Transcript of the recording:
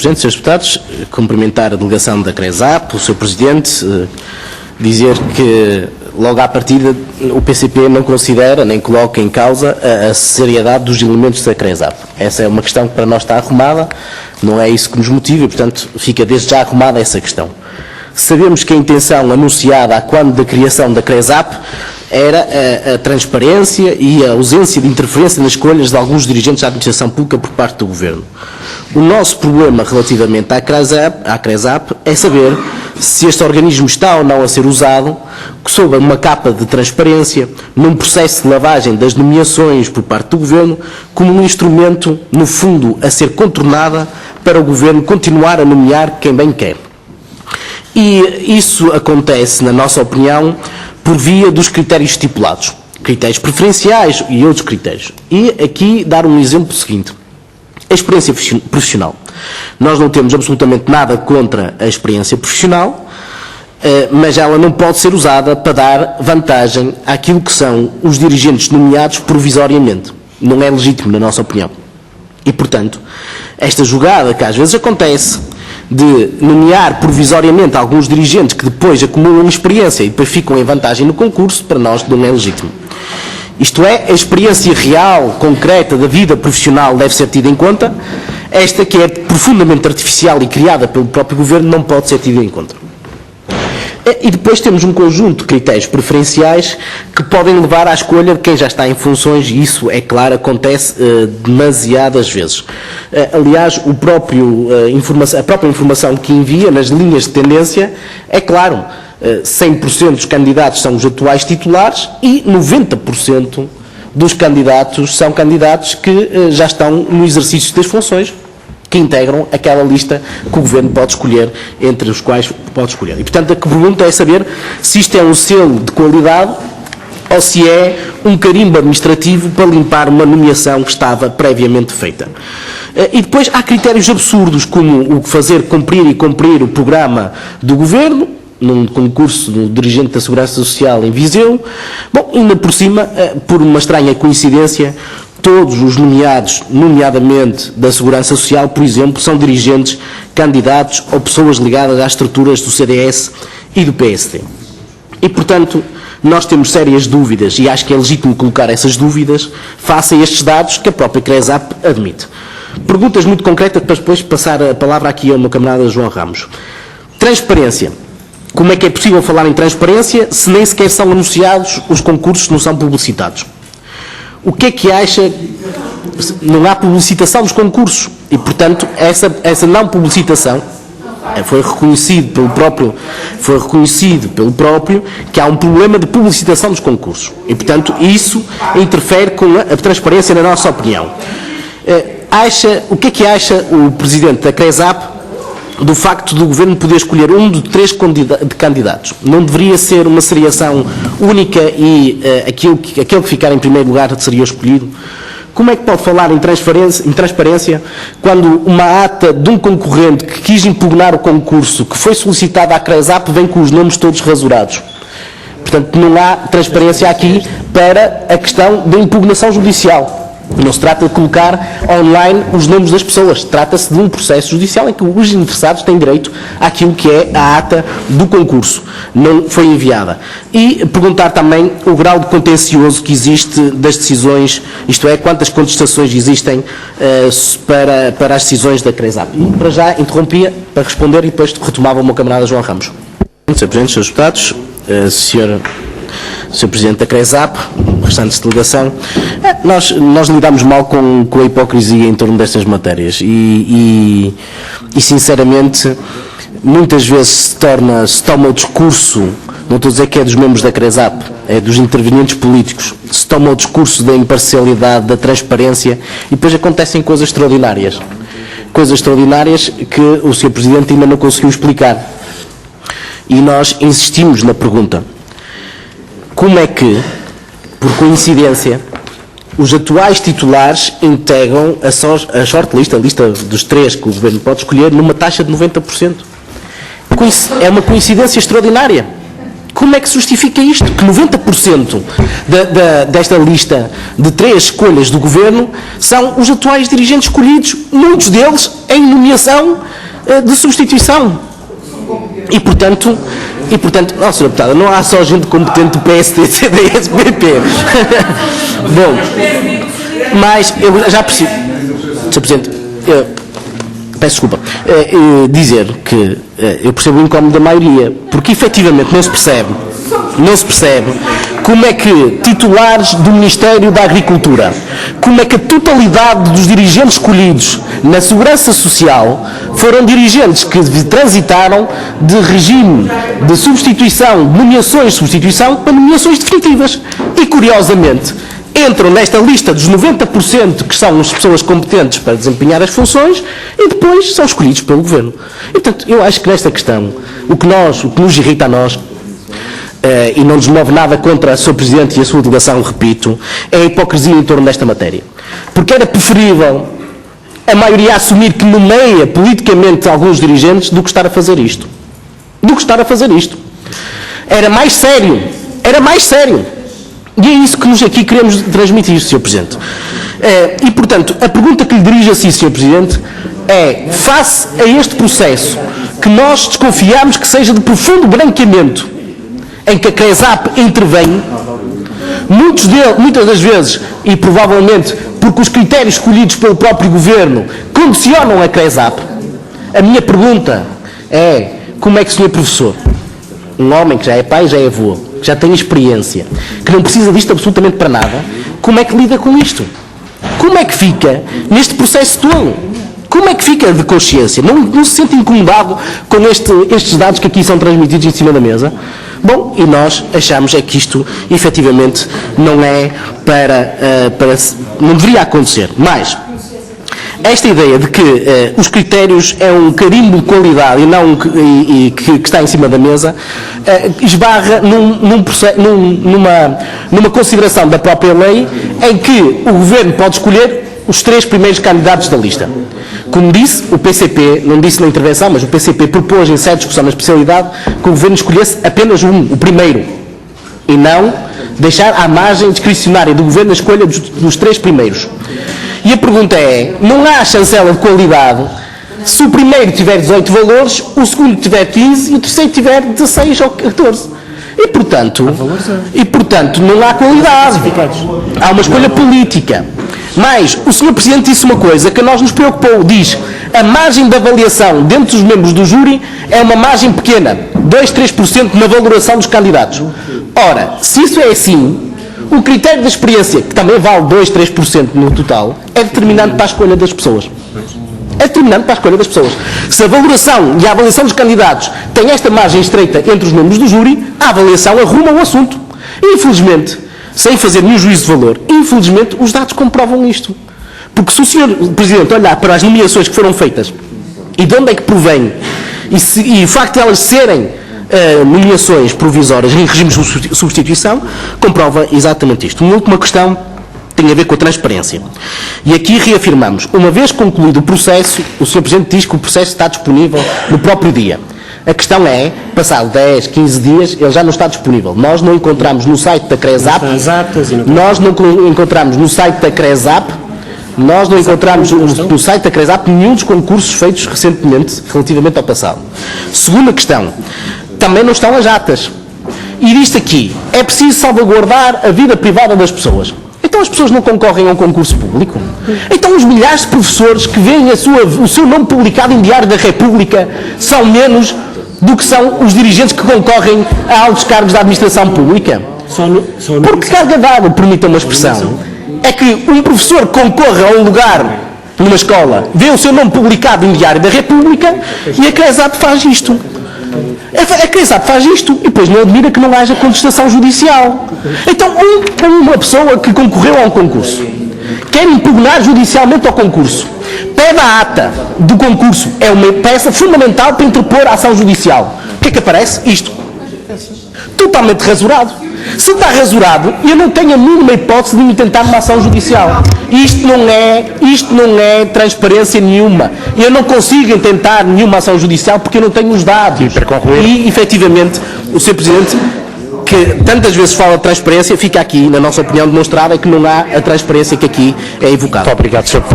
Presidente, Srs. Deputados, cumprimentar a delegação da CRESAP, o Sr. Presidente, dizer que logo à partida o PCP não considera nem coloca em causa a seriedade dos elementos da CRESAP. Essa é uma questão que para nós está arrumada, não é isso que nos motiva e, portanto, fica desde já arrumada essa questão. Sabemos que a intenção anunciada há quando da criação da CRESAP era a transparência e a ausência de interferência nas escolhas de alguns dirigentes da administração pública por parte do Governo. O nosso problema relativamente à CRESAP é saber se este organismo está ou não a ser usado sob uma capa de transparência, num processo de lavagem das nomeações por parte do Governo, como um instrumento, no fundo, a ser contornada para o Governo continuar a nomear quem bem quer. E isso acontece, na nossa opinião, por via dos critérios estipulados, critérios preferenciais e outros critérios. E aqui dar um exemplo seguinte. A experiência profissional. Nós não temos absolutamente nada contra a experiência profissional, mas ela não pode ser usada para dar vantagem àquilo que são os dirigentes nomeados provisoriamente. Não é legítimo, na nossa opinião. E, portanto, esta jogada que às vezes acontece de nomear provisoriamente alguns dirigentes que depois acumulam experiência e depois ficam em vantagem no concurso, para nós não é legítimo. Isto é, a experiência real, concreta da vida profissional deve ser tida em conta. Esta, que é profundamente artificial e criada pelo próprio Governo, não pode ser tida em conta. E depois temos um conjunto de critérios preferenciais que podem levar à escolha de quem já está em funções, e isso, é claro, acontece demasiadas vezes. Aliás, a própria informação que envia nas linhas de tendência, é claro, 100% dos candidatos são os atuais titulares e 90% dos candidatos são candidatos que já estão no exercício das funções, que integram aquela lista que o Governo pode escolher, entre os quais pode escolher. E, portanto, a pergunta é saber se isto é um selo de qualidade ou se é um carimbo administrativo para limpar uma nomeação que estava previamente feita. E depois há critérios absurdos, como o fazer cumprir o programa do Governo, num concurso do dirigente da Segurança Social em Viseu. Bom, ainda por cima, por uma estranha coincidência, todos os nomeados, nomeadamente da Segurança Social, por exemplo, são dirigentes, candidatos ou pessoas ligadas às estruturas do CDS e do PSD. E, portanto, nós temos sérias dúvidas, e acho que é legítimo colocar essas dúvidas, face a estes dados que a própria CRESAP admite. Perguntas muito concretas para depois passar a palavra aqui ao meu camarada João Ramos. Transparência. Como é que é possível falar em transparência se nem sequer são anunciados os concursos, não são publicitados? O que é que acha? Não há publicitação dos concursos e, portanto, essa não publicitação foi reconhecido pelo próprio que há um problema de publicitação dos concursos e, portanto, isso interfere com a transparência, na nossa opinião. O que é que acha o Presidente da CRESAP do facto do Governo poder escolher um de 3 candidatos? Não deveria ser uma seriação única e aquele que ficar em primeiro lugar seria escolhido? Como é que pode falar em transparência quando uma ata de um concorrente que quis impugnar o concurso, que foi solicitado à CRESAP, vem com os nomes todos rasurados? Portanto, não há transparência aqui para a questão da impugnação judicial. Não se trata de colocar online os nomes das pessoas, trata-se de um processo judicial em que os interessados têm direito àquilo que é a ata do concurso. Não foi enviada. E perguntar também o grau de contencioso que existe das decisões, isto é, quantas contestações existem para as decisões da CRESAP. E para já interrompia para responder e depois retomava o meu camarada João Ramos. Sr. Presidente, Srs. Deputados, Sr. Presidente da CRESAP, restantes de delegação, nós lidamos mal com a hipocrisia em torno destas matérias e sinceramente, muitas vezes se toma o discurso, não estou a dizer que é dos membros da CRESAP, é dos intervenientes políticos, se toma o discurso da imparcialidade, da transparência e depois acontecem coisas extraordinárias. Coisas extraordinárias que o Sr. Presidente ainda não conseguiu explicar. E nós insistimos na pergunta: como é que, por coincidência, os atuais titulares integram a shortlist, a lista dos 3 que o Governo pode escolher, numa taxa de 90%? É uma coincidência extraordinária. Como é que se justifica isto? Que 90% desta lista de 3 escolhas do Governo são os atuais dirigentes escolhidos, muitos deles em nomeação de substituição. E, portanto, não, Sra. Deputada, não há só gente competente do PSD, CDS, PP. Bom, mas eu já preciso, Sr. Presidente, peço desculpa, dizer que eu percebo o incómodo da maioria, porque efetivamente não se percebe como é que titulares do Ministério da Agricultura, como é que a totalidade dos dirigentes escolhidos na Segurança Social foram dirigentes que transitaram de regime de substituição, de nomeações de substituição, para nomeações definitivas. E, curiosamente, entram nesta lista dos 90% que são as pessoas competentes para desempenhar as funções e depois são escolhidos pelo Governo. E, portanto, eu acho que nesta questão, o que nos irrita a nós, e não nos move nada contra o Sr. Presidente e a sua delegação, repito, é a hipocrisia em torno desta matéria. Porque era preferível a maioria assumir que nomeia politicamente alguns dirigentes do que estar a fazer isto. Era mais sério. E é isso que nós aqui queremos transmitir, Sr. Presidente. E, portanto, a pergunta que lhe dirijo a si, Sr. Presidente, é, face a este processo, que nós desconfiamos que seja de profundo branqueamento, em que a CRESAP intervém, muitas das vezes, e provavelmente porque os critérios escolhidos pelo próprio Governo condicionam a CRESAP, a minha pergunta é, como é que o Sr. Professor, um homem que já é pai, já é avô, que já tem experiência, que não precisa disto absolutamente para nada, como é que lida com isto? Como é que fica neste processo todo? Como é que fica de consciência? Não se sente incomodado com estes dados que aqui são transmitidos em cima da mesa? Bom, e nós achamos é que isto, efetivamente, não é não deveria acontecer. Mas, esta ideia de que os critérios é um carimbo de qualidade e não que está em cima da mesa, esbarra numa consideração da própria lei em que o Governo pode escolher os 3 primeiros candidatos da lista. Como disse, o PCP, não disse na intervenção, mas o PCP propôs em sede de discussão na especialidade que o Governo escolhesse apenas o primeiro, e não deixar à margem discricionária do Governo a escolha dos 3 primeiros. E a pergunta é, não há chancela de qualidade se o primeiro tiver 18 valores, o segundo tiver 15 e o terceiro tiver 16 ou 14. E, portanto, não há qualidade. Há uma escolha política. Mas o Sr. Presidente disse uma coisa que a nós nos preocupou. Diz, a margem de avaliação dentro dos membros do júri é uma margem pequena, 2-3% na valoração dos candidatos. Ora, se isso é assim, o critério da experiência, que também vale 2-3% no total, é determinante para a escolha das pessoas. Se a valoração e a avaliação dos candidatos tem esta margem estreita entre os membros do júri, a avaliação arruma o assunto. E, infelizmente, sem fazer nenhum juízo de valor, infelizmente os dados comprovam isto. Porque se o Sr. Presidente olhar para as nomeações que foram feitas e de onde é que provém, e o facto de elas serem nomeações provisórias em regime de substituição, comprova exatamente isto. Uma última questão tem a ver com a transparência. E aqui reafirmamos, uma vez concluído o processo, o Sr. Presidente diz que o processo está disponível no próprio dia. A questão é, passado 10, 15 dias, ele já não está disponível. Nós não encontramos no site da CRESAP, nenhum dos concursos feitos recentemente, relativamente ao passado. Segunda questão, também não estão as atas. E diz aqui, é preciso salvaguardar a vida privada das pessoas. Então as pessoas não concorrem a um concurso público? Então os milhares de professores que veem o seu nome publicado em Diário da República são menos do que são os dirigentes que concorrem a altos cargos da administração pública? Porque carga d'água, permita uma expressão, é que um professor concorre a um lugar numa escola, vê o seu nome publicado em Diário da República e a CRESAP faz isto. A CRESAP faz isto e depois não admira que não haja contestação judicial. Então, uma pessoa que concorreu a um concurso quer impugnar judicialmente ao concurso, pede a ata do concurso, é uma peça fundamental para interpor a ação judicial. O que é que aparece? Isto. Totalmente rasurado. Se está rasurado, eu não tenho a mínima hipótese de me tentar uma ação judicial. Isto não é transparência nenhuma. Eu não consigo intentar nenhuma ação judicial porque eu não tenho os dados. E efetivamente, o Sr. Presidente que tantas vezes fala de transparência, fica aqui, na nossa opinião, demonstrada que não há a transparência que aqui é evocada. Muito obrigado, Sr.